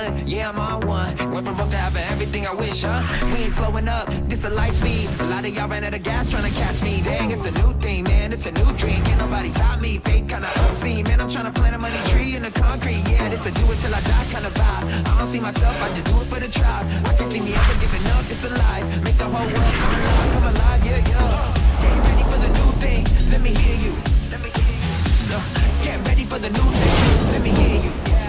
good, yeah, I'm on one. Went from broke to having everything I wish, huh? We ain't slowing up, this a light speed. A lot of y'all ran out of gas trying to catch me. Dang, it's a new thing, man, it's a new dream. Can't nobody stop me, fake kinda obscene. Man, I'm trying to plant a money tree in the concrete. Yeah, this a do it till I die kind of vibe. I don't see myself, I just do it for the tribe. I can see me ever giving up, it's alive. Make the whole world come alive, yeah, yeah. Get ready for the new thing, let me hear you. Let me hear you. Get ready for the new thing, let me hear you. Yeah.